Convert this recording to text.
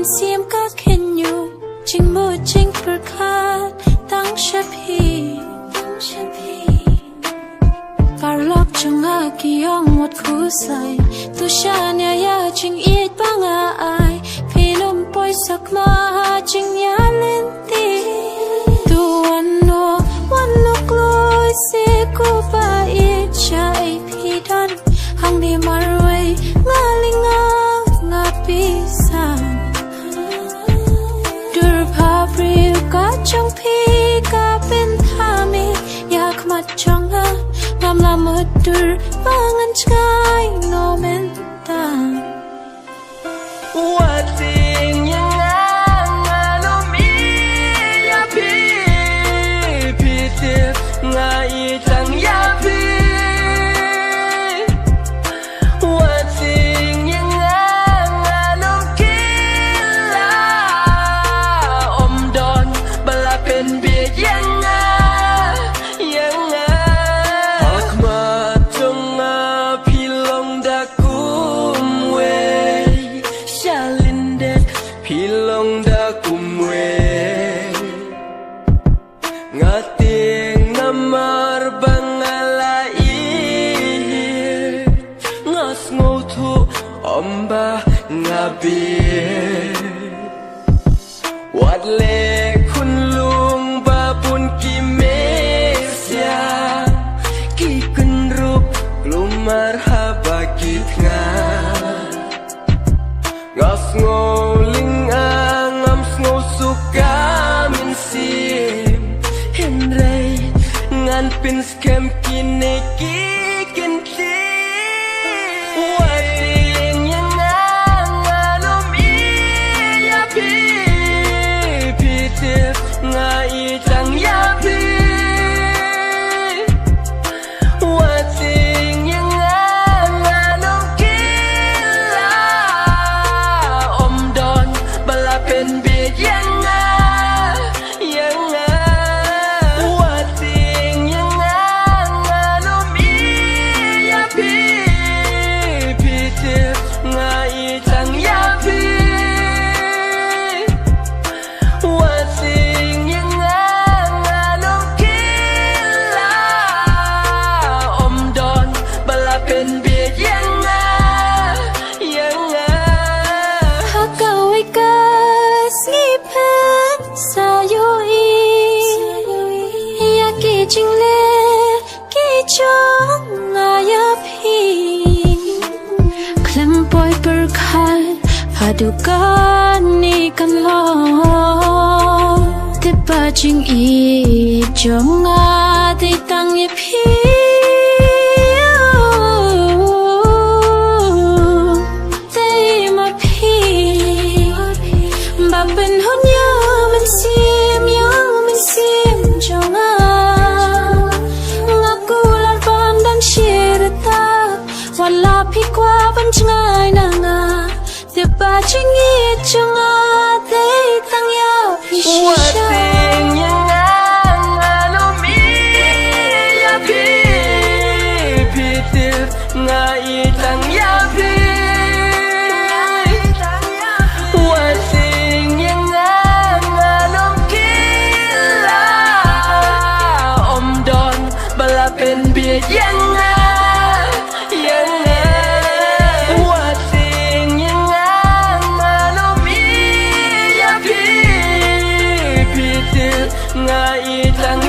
มันเสียมก็เข็นอยู่จริงมูจริงประคาดตั้งชะพีการลอกจงอากิยองหมดคู่ใส่ตุชาเนียจริงอีดบังอาพี่ลมปล่อยสักมาจริงยาเล่นตีตัววันนกลอยเสียกูไปอีกใจพี่ดันหังดีมาเรยงาลิงางาปีศาจดูรภาพริวก็จงพี่ก็เป็นทามีอยากมัดจงงามละมุดดูบังอันชายโนเมนตาว่าจริงยังไงโนมียาพี่เจ็บง่ายจังยาพี่ว่าจริงยังไงโนกิลาอมดอนบลาเป็นเบียดยังไงพี่ลงดากุมเวงาเตียงน้ำมารบังอะไรงาสงูทุอมบางาเบียวัดเล็กคุณลุงบาบุญกิเมเสียกิกุนรูปกลุ่มมารฮาบากิทงางาสงูเป็นสแคมกินในกินทีว่าจริงยังไงโนมียาพี่เจ็บง่ายจังยาพี่ว่าจริงยังไงโนกิลาอมดอนบลาเป็นเบียดยังไงเป็นเบียดยังไงหากเก่าไว้ก็สีเพนสาโยอีอยากกี่จริงเล่กี่จงอายาพี่คลำปล่อยเปิดคันพาดูกันนี่กันลอแต่ป่าจริงอีจงอาได้ตั้งยาพี่เป็นหุ่นยามันเสียมจงงากูลาบันดันเชื่อตาวันลาพี่กว่าบันชงายนางาแต่ป่าจริงอีจงได้ตั้งยาพี่ว่าจริงยังไงโนมียาพี่เจ็บง่ายจังยาพี่เป็นเบียดยังไงว่าจริงยังไงโนมียาพี่เจ็บง่ายจัง